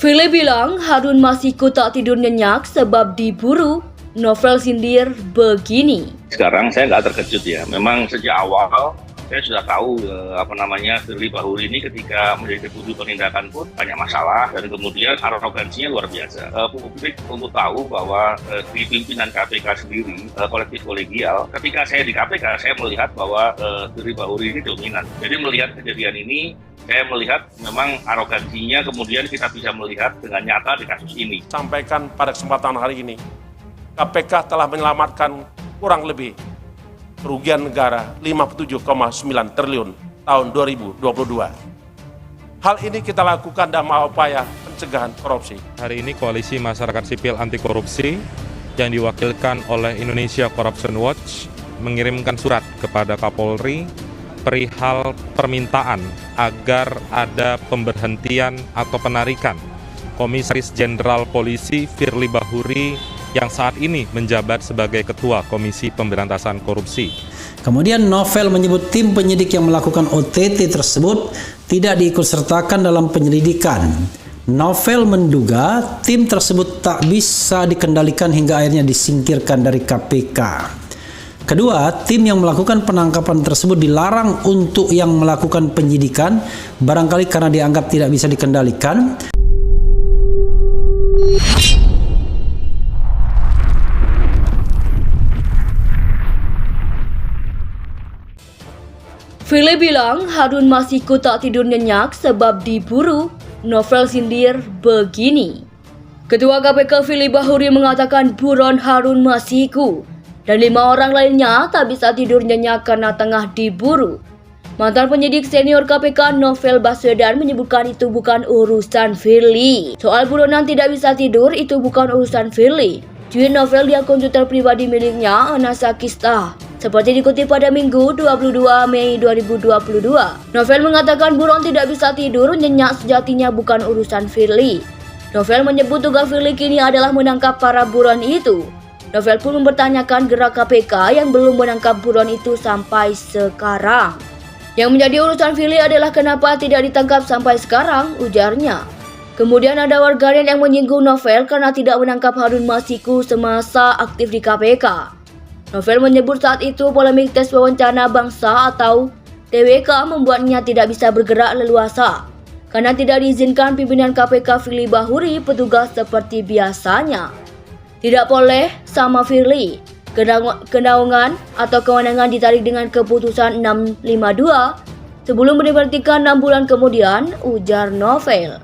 Firly bilang Harun Masiku tak tidur nyenyak sebab diburu. Novel sindir begini. Sekarang saya nggak terkejut ya. Memang sejak awal saya sudah tahu Firly Bahuri ini ketika menjadi deputi penindakan pun banyak masalah dan kemudian arogansinya luar biasa. Publik untuk tahu bahwa di pimpinan KPK sendiri kolektif kolegial, ketika saya di KPK saya melihat bahwa Firly Bahuri ini dominan. Jadi melihat kejadian ini, saya melihat memang arogansinya kemudian kita bisa melihat dengan nyata di kasus ini. Sampaikan pada kesempatan hari ini, KPK telah menyelamatkan kurang lebih kerugian negara 57,9 triliun tahun 2022. Hal ini kita lakukan dalam upaya pencegahan korupsi. Hari ini Koalisi Masyarakat Sipil Anti Korupsi yang diwakilkan oleh Indonesia Corruption Watch mengirimkan surat kepada Kapolri perihal permintaan agar ada pemberhentian atau penarikan Komisaris Jenderal Polisi Firly Bahuri yang saat ini menjabat sebagai Ketua Komisi Pemberantasan Korupsi. Kemudian Novel menyebut tim penyidik yang melakukan OTT tersebut tidak diikutsertakan dalam penyelidikan. Novel menduga tim tersebut tak bisa dikendalikan hingga akhirnya disingkirkan dari KPK. Kedua, tim yang melakukan penangkapan tersebut dilarang untuk yang melakukan penyidikan, barangkali karena dianggap tidak bisa dikendalikan. Firly bilang Harun Masiku tak tidur nyenyak sebab diburu. Novel sindir begini. Ketua KPK Firly Bahuri mengatakan buron Harun Masiku dan 5 orang lainnya tak bisa tidur nyenyak karena tengah diburu. Mantan penyidik senior KPK Novel Baswedan menyebutkan itu bukan urusan Firly. Soal buronan tidak bisa tidur itu bukan urusan Firly. Tweet Novel di akun Twitter pribadi miliknya, Anasa Kista. Seperti dikutip pada Minggu 22 Mei 2022, Novel mengatakan buron tidak bisa tidur nyenyak sejatinya bukan urusan Firly. Novel menyebut tugas Firly kini adalah menangkap para buron itu. Novel pun mempertanyakan gerak KPK yang belum menangkap buron itu sampai sekarang. Yang menjadi urusan Firly adalah kenapa tidak ditangkap sampai sekarang, ujarnya. Kemudian ada warganet yang menyinggung Novel karena tidak menangkap Harun Masiku semasa aktif di KPK. Novel menyebut saat itu polemik tes wawancara bangsa atau TWK membuatnya tidak bisa bergerak leluasa karena tidak diizinkan pimpinan KPK Firly Bahuri petugas seperti biasanya. Tidak boleh sama Firly, kenaungan atau kewenangan ditarik dengan keputusan 652 sebelum diberhentikan 6 bulan kemudian, ujar Novel.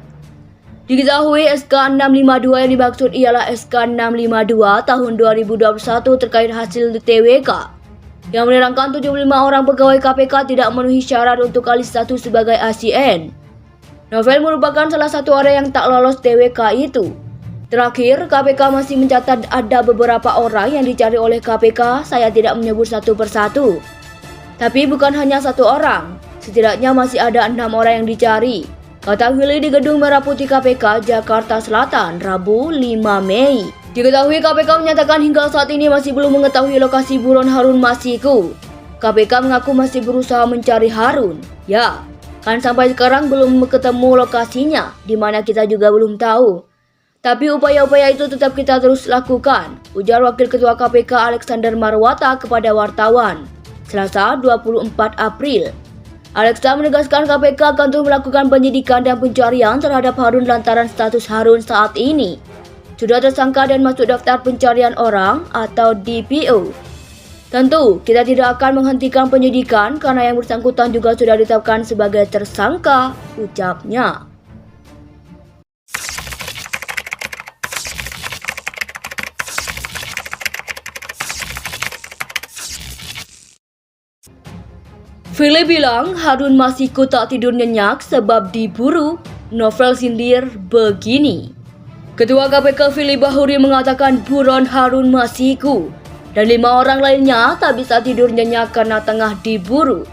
Diketahui SK 652 yang dimaksud ialah SK 652 tahun 2021 terkait hasil TWK yang menerangkan 75 orang pegawai KPK tidak memenuhi syarat untuk alih status sebagai ASN. Novel merupakan salah satu orang yang tak lolos TWK itu. Terakhir, KPK masih mencatat ada beberapa orang yang dicari oleh KPK, saya tidak menyebut satu persatu. Tapi bukan hanya satu orang, setidaknya masih ada 6 orang yang dicari. Kata Firly di Gedung Merah Putih KPK, Jakarta Selatan, Rabu 5 Mei. Diketahui KPK menyatakan hingga saat ini masih belum mengetahui lokasi buron Harun Masiku. KPK mengaku masih berusaha mencari Harun. Ya, kan sampai sekarang belum ketemu lokasinya, di mana kita juga belum tahu. Tapi upaya-upaya itu tetap kita terus lakukan, ujar Wakil Ketua KPK Alexander Marwata kepada wartawan, Selasa 24 April. Alexa menegaskan KPK akan terus melakukan penyidikan dan pencarian terhadap Harun lantaran status Harun saat ini sudah tersangka dan masuk daftar pencarian orang atau DPO. Tentu, kita tidak akan menghentikan penyidikan karena yang bersangkutan juga sudah ditetapkan sebagai tersangka, ucapnya. Firly bilang Harun Masiku tak tidur nyenyak sebab diburu. Novel sindir begini. Ketua KPK Firly Bahuri mengatakan buron Harun Masiku dan 5 orang lainnya tak bisa tidur nyenyak karena tengah diburu.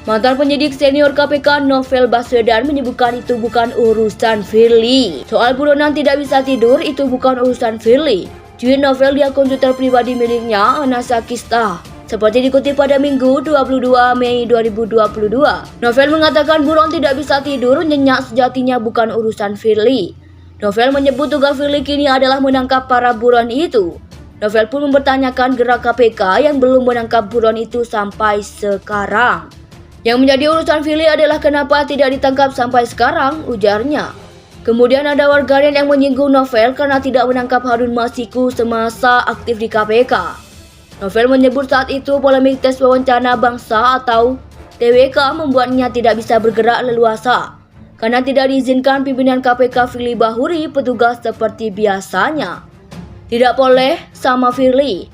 Mantan penyidik senior KPK Novel Baswedan menyebutkan itu bukan urusan Firly. Soal buronan tidak bisa tidur itu bukan urusan Firly. Tweet Novel di akun Twitter pribadi miliknya, Anasa Kista. Seperti dikutip pada Minggu 22 Mei 2022, Novel mengatakan buron tidak bisa tidur nyenyak sejatinya bukan urusan Firly. Novel menyebut tugas Firly kini adalah menangkap para buron itu. Novel pun mempertanyakan gerak KPK yang belum menangkap buron itu sampai sekarang. Yang menjadi urusan Firly adalah kenapa tidak ditangkap sampai sekarang, ujarnya. Kemudian ada warganet yang menyinggung Novel karena tidak menangkap Harun Masiku semasa aktif di KPK. Novel menyebut saat itu polemik tes wawancara bangsa atau TWK membuatnya tidak bisa bergerak leluasa karena tidak diizinkan pimpinan KPK Firly Bahuri petugas seperti biasanya. Tidak boleh sama Firly,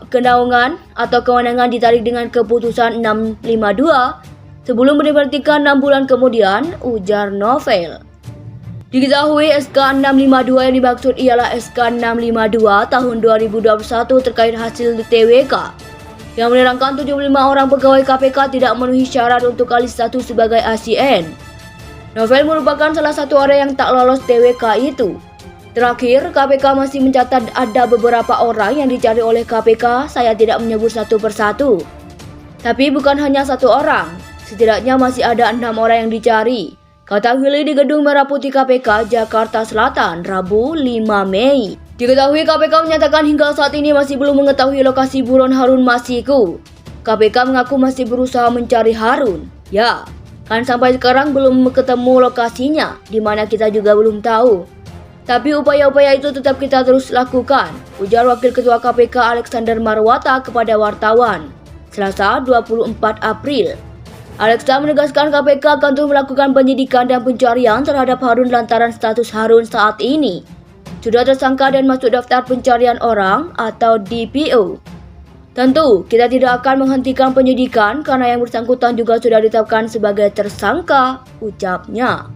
kenaungan atau kewenangan ditarik dengan keputusan 652 sebelum diberhentikan 6 bulan kemudian, ujar Novel. Diketahui SK 652 yang dimaksud ialah SK 652 tahun 2021 terkait hasil TWK yang menerangkan 75 orang pegawai KPK tidak memenuhi syarat untuk alih status sebagai ASN. Novel merupakan salah satu orang yang tak lolos TWK itu. Terakhir, KPK masih mencatat ada beberapa orang yang dicari oleh KPK, saya tidak menyebut satu persatu. Tapi bukan hanya satu orang, setidaknya masih ada 6 orang yang dicari, kata Firly di Gedung Merah Putih KPK, Jakarta Selatan, Rabu 5 Mei. Diketahui KPK menyatakan hingga saat ini masih belum mengetahui lokasi buron Harun Masiku. KPK mengaku masih berusaha mencari Harun. Ya, kan sampai sekarang belum ketemu lokasinya, di mana kita juga belum tahu. Tapi upaya-upaya itu tetap kita terus lakukan, ujar Wakil Ketua KPK Alexander Marwata kepada wartawan, Selasa 24 April. Alexa menegaskan KPK akan terus melakukan penyidikan dan pencarian terhadap Harun lantaran status Harun saat ini sudah tersangka dan masuk daftar pencarian orang atau DPO. Tentu, kita tidak akan menghentikan penyidikan karena yang bersangkutan juga sudah ditetapkan sebagai tersangka, ucapnya.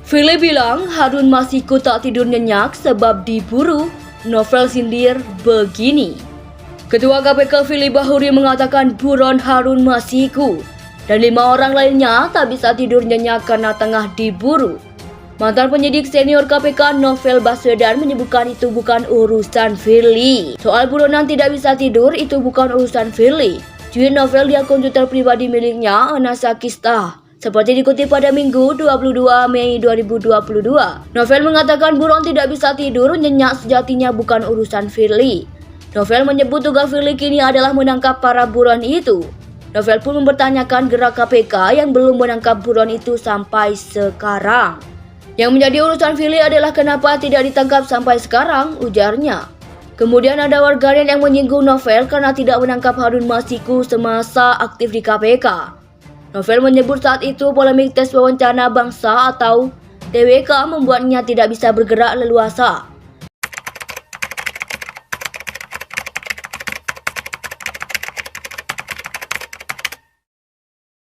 Firly bilang Harun Masiku tak tidur nyenyak sebab diburu. Novel sindir begini. Ketua KPK Firly Bahuri mengatakan buron Harun Masiku dan 5 orang lainnya tak bisa tidur nyenyak karena tengah diburu. Mantan penyidik senior KPK Novel Baswedan menyebutkan itu bukan urusan Firly. Soal buronan tidak bisa tidur itu bukan urusan Firly. Cuit Novel di akun Twitter pribadi miliknya, Anasa Kista. Seperti dikutip pada Minggu 22 Mei 2022, Novel mengatakan buron tidak bisa tidur nyenyak sejatinya bukan urusan Firly. Novel menyebut tugas Firly kini adalah menangkap para buron itu. Novel pun mempertanyakan gerak KPK yang belum menangkap buron itu sampai sekarang. Yang menjadi urusan Firly adalah kenapa tidak ditangkap sampai sekarang, ujarnya. Kemudian ada warganet yang menyinggung Novel karena tidak menangkap Harun Masiku semasa aktif di KPK. Novel menyebut saat itu polemik tes wawancara bangsa atau TWK membuatnya tidak bisa bergerak leluasa